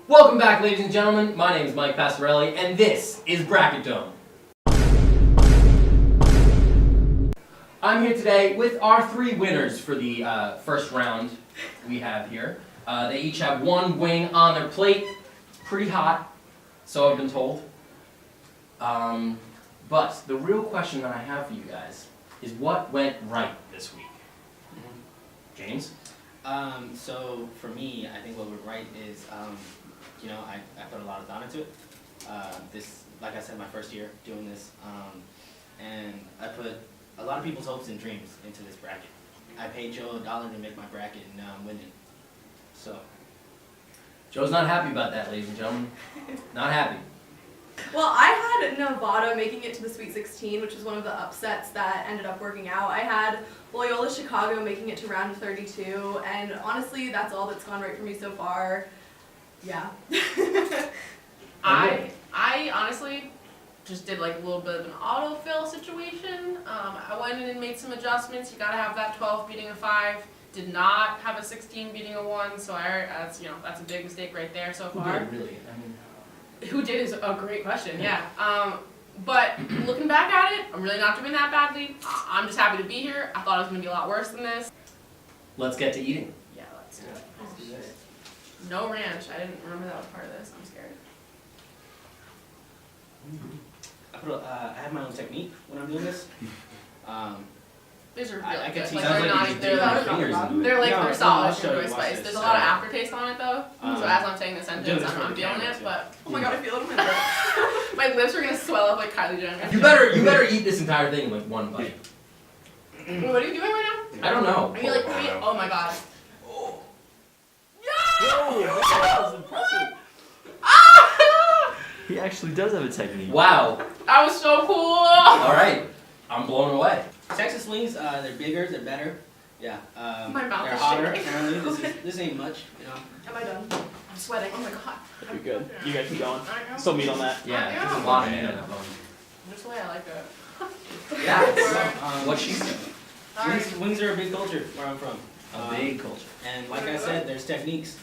Welcome back, ladies and gentlemen. My name is Mike Passarelli, and this is BracketDome. I'm here today with our 3 winners for the first round we have here. They each have 1 wing on their plate. Pretty hot, so I've been told. But the real question that I have for you guys is what went right this week? James? So for me, I think what went right is, I put a lot of thought into it. This, like I said, my first year doing this, and I put a lot of people's hopes and dreams into this bracket. I paid Joe $1 to make my bracket, and now I'm winning. So. Joe's not happy about that, ladies and gentlemen. Not happy. Well, I had Nevada making it to the Sweet 16, which was one of the upsets that ended up working out. I had Loyola Chicago making it to round of 32, and honestly, that's all that's gone right for me so far. Yeah. I honestly just did like a little bit of an autofill situation. I went in and made some adjustments. You gotta have that 12 beating a 5. Did not have a 16 beating a 1, so that's a big mistake right there so far. Who did, really? Who did is a great question, yeah. But looking back at it, I'm really not doing that badly. I'm just happy to be here. I thought it was gonna be a lot worse than this. Let's get to eating. Yeah, let's do it. No ranch. I didn't remember that was part of this. I'm scared. I have my own technique when I'm doing this. These are really I good. can Like, teach- they're not. They're solid sugar with spice. There's a lot of aftertaste on it though. So as I'm saying the sentence, I'm feeling it. But Oh my god, I feel it in my throat. my lips are gonna swell up like Kylie Jenner. You better eat this entire thing in like 1 bite. What are you doing right I don't know. now? Are you like, oh my god. Whoa, that was impressive. Ah! He actually does have a technique. Wow. That was so cool. All right. I'm blown away. Texas wings, they're bigger, they're better. Yeah. My mouth they're is hotter. shaking. Apparently, this ain't much. Am I done? I'm sweating. Oh my god. You're good. You guys keep going. I know. Still meat on that. Yeah, there's a lot of meat on that bone. Just the way I like it. Yeah. So, What she said. wings are a big culture where I'm from. A big culture. And like I said, there's techniques.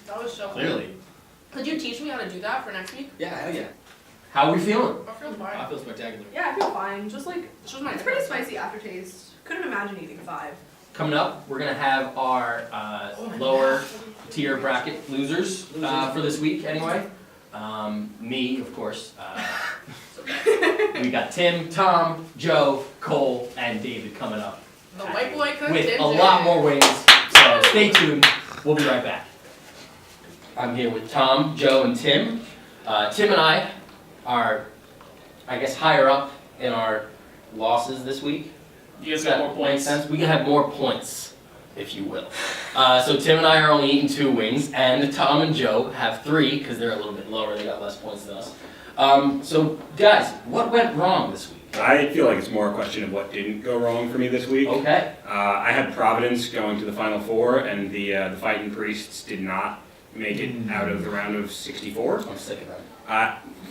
That was so cool. Clearly. Could you teach me how to do that for next week? Yeah, hell yeah. How are we feeling? I feel I fine. feel spectacular. Yeah, I feel fine. Just like, This was my it's pretty spicy aftertaste. Couldn't imagine eating 5. Coming up, we're gonna have our lower tier bracket losers for this week anyway. Me, of course. We got Tim, Tom, Joe, Cole, and David coming up The white boy cooked with a lot more wings. So stay tuned. We'll be right back. I'm here with Tom, Joe, and Tim. Tim and I are, I guess, higher up in our losses this week. You guys got more Makes points. sense. We can have more points, if you will. So Tim and I are only eating 2 wings, and Tom and Joe have 3 because they're a little bit lower. They got less points than us. So guys, what went wrong this week? I feel like it's more a question of what didn't go wrong for me this week. Okay. I had Providence going to the Final Four, and the Fighting Priests did not make it out of the round of 64. I'm sick of them.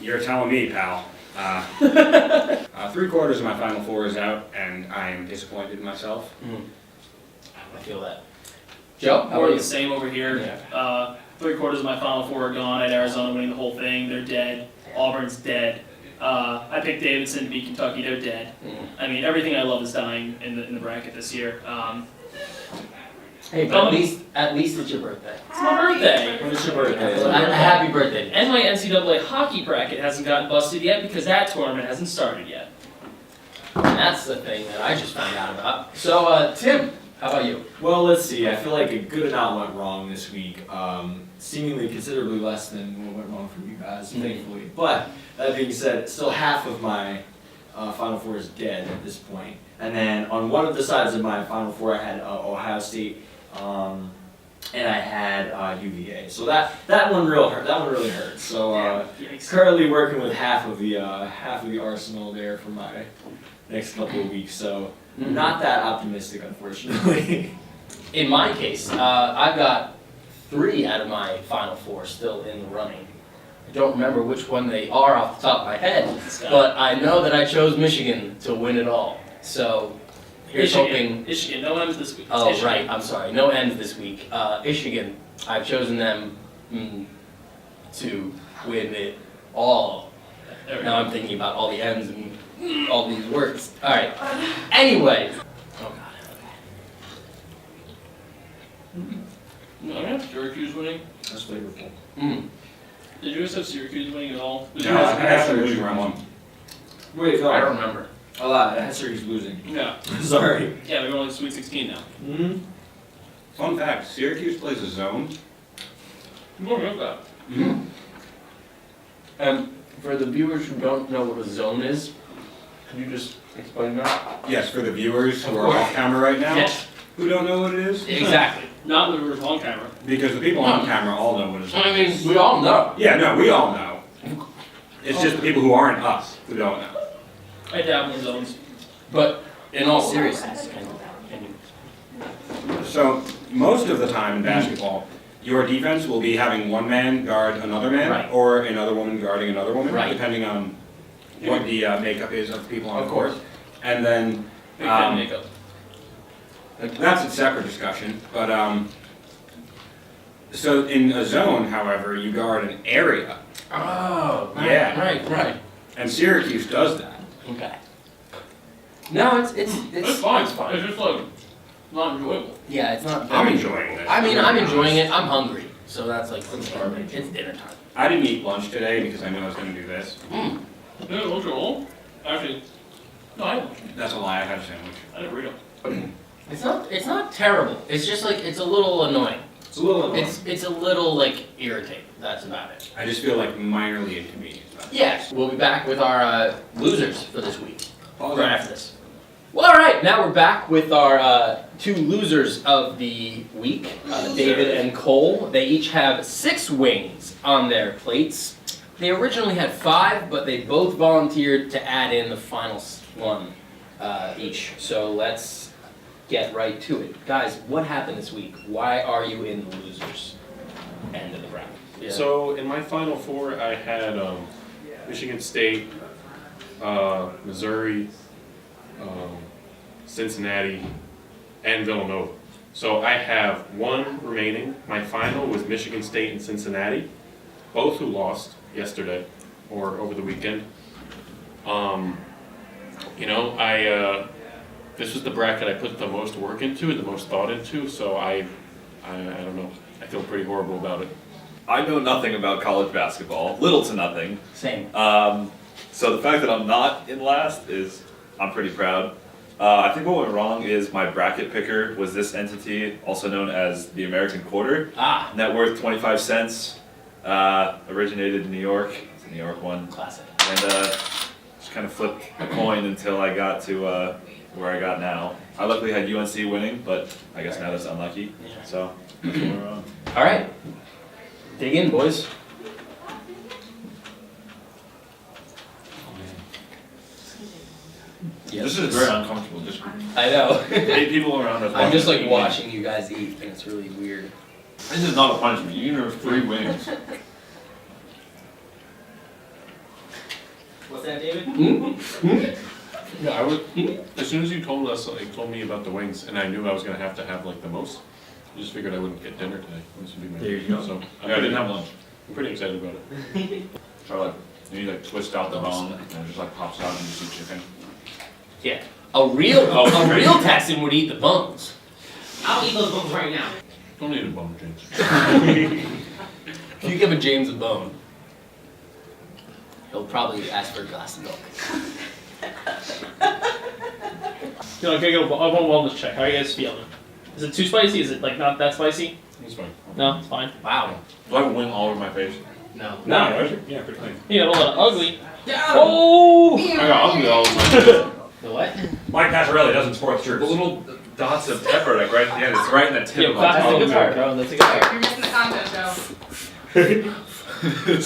You're telling me, pal. 3/4 of my Final Four is out, and I am disappointed in myself. I feel that. Joe, how More are of you? the same over here. 3/4 of my Final Four are gone. I had Arizona winning the whole thing. They're dead. Auburn's dead. I picked Davidson to beat Kentucky. They're dead. I mean, everything I love is dying in the bracket this year. Hey, but at least it's your birthday. It's my birthday. It's your birthday. A happy birthday. And my NCAA hockey bracket hasn't gotten busted yet because that tournament hasn't started yet. And that's the thing that I just found out about. So, Tim, how about you? Well, let's see. I feel like a good amount went wrong this week. Seemingly considerably less than what went wrong for you guys, thankfully. But that being said, still half of my Final Four is dead at this point. And then on one of the sides of my Final Four, I had Ohio State, and I had UVA. So that one really hurt. That one really hurt. So currently working with half of the arsenal there for my next couple of weeks. So not that optimistic, unfortunately. In my case, I've got 3 out of my Final 4 still in the running. I don't remember which one they are off the top of my head, but I know that I chose Michigan to win it all. So here's hoping. Michigan, no ends this week. Oh, Michigan. right, I'm sorry. No ends this week. Michigan, I've chosen them to win it all. Now I'm thinking about all the M's and all these words. All right. Anyway. Oh God. No, I have Syracuse winning. That's flavorful. Mm. Did you guys have Syracuse winning at all? No, I have to lose round one. Wait, no. I don't remember. I lied. I had Syracuse losing. Yeah. Sorry. Yeah, they're going to Sweet 16 now. Mm-hmm. Fun fact, Syracuse plays a zone. I'm going with that. For the viewers who don't know what a zone is, could you just explain that? Yes, for the viewers who Of are course. off camera right now, Yes. who don't know what it is, Exactly. Not the reverse long camera. because the people on camera all know what it is. I mean, we all know. Yeah, no, we all know. It's just the people who aren't us who don't know. I dabble in zones. But in all seriousness, can you? So most of the time in basketball, your defense will be having one man guard another man, Right. or another woman guarding another woman, Right. depending on what the makeup is of the people on Of the court. course. And then Big fan makeup. that's a separate discussion. But so in a zone, however, you guard an area, Oh, Yeah. right. and Syracuse does that. Okay. No, it's It's fine. It's fine. It's just like not enjoyable. Yeah, it's not. I'm very- enjoying this. I mean, I'm enjoying it. I'm hungry, so that's like it's dinner time. I didn't eat lunch today because I knew I was going to do this. Mm. Yeah, those are all. Actually, no, I That's a lie. I had a sandwich. had a burrito. It's not terrible. It's just like it's a little annoying. It's a little annoying. It's a little like irritating. That's about it. I just feel like minorly inconvenienced. about it. Yes, we'll be back with our losers for this week. Pause Right it. after this. Well, all right, now we're back with our two losers of the week, David and Cole. They each have 6 wings on their plates. They originally had 5, but they both volunteered to add in the final one each. So let's get right to it. Guys, what happened this week? Why are you in the losers end of the bracket? Yeah. So in my Final Four, I had Michigan State, Missouri, Cincinnati, and Villanova. So I have 1 remaining. My final was Michigan State and Cincinnati, both who lost yesterday or over the weekend. This was the bracket I put the most work into and the most thought into. So I don't know. I feel pretty horrible about it. I know nothing about college basketball, little to nothing. Same. So the fact that I'm not in last is, I'm pretty proud. I think what went wrong is my bracket picker was this entity, also known as the American Quarter. Ah, Net worth 25 cents, originated in New York. It's a New York one. classic. And just kind of flipped a coin until I got to where I got now. I luckily had UNC winning, but I guess now that's unlucky. So that's what we're on. All right, dig in, boys. This is very uncomfortable. Just I know. 8 people around us. I'm just like eating. watching you guys eat, and it's really weird. This is not a punishment. You have 3 wings. What's that, David? Yeah, I would. As soon as you told me about the wings, and I knew I was gonna have to have like the most, I just figured I wouldn't get dinner today. This would be my. There you go. So I didn't have lunch. I'm pretty excited about it. So like, you like twist out the bone and it just like pops out and you see chicken. Yeah. A real great. Texan would eat the bones. I'll eat those bones right now. Don't need a bone, James. If you give a James a bone, he'll probably ask for a glass of milk. You know, I want a wellness check. How are you guys feeling? Is it too spicy? Is it like not that spicy? It's fine. No, it's fine. Wow. Do I have a wing all over my face? No. Yeah, pretty clean. You got a lot of ugly. Oh! I got ugly all over my face. The what? Mike Passarelli doesn't support the The troops. little dots of pepper like right at the end. It's right in the tip Yeah, of my that's a tongue. good part, bro. That's a good part. You're missing the content, Joe.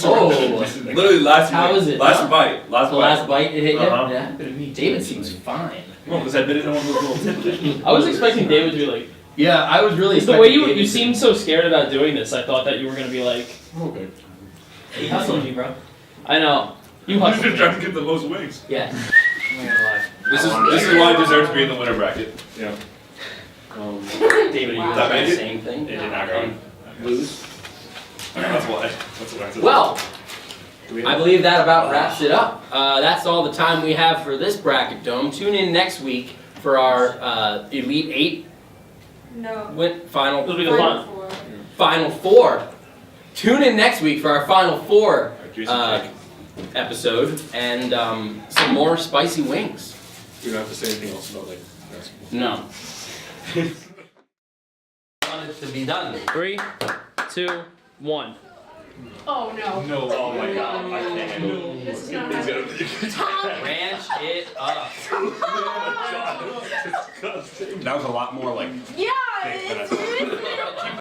Oh. Literally last How is it? Last bite. Last The bite. last bite it hit you? Uh-huh. Yeah. David seems fine. No, because I bit it on one of those little tips. I was expecting David to be like, Yeah, I was really the way expecting you David seemed so scared about doing this, I thought that you were gonna be like, Okay. He hustled you, bro. I know. You I'm hustled just me. trying to get the most wings. Yeah. I'm not gonna lie. This is why I deserve to be in the winner bracket. Yeah. David, are you That gonna made do it? the same thing? It did not go. Lose? That's why. Well, I believe that about wraps it up. That's all the time we have for this Bracket Dome. Tune in next week for our Elite 8 No. final. It'll be the fun. Final Four. Tune in next week for our Final Four episode and some more spicy wings. You don't have to say anything else about like. No. Want it to be done. 3, 2, 1. Oh no. No, oh my god, I can't handle it. This is not happening. Ranch it up. That was a lot more like. Yeah, thick than I thought. it's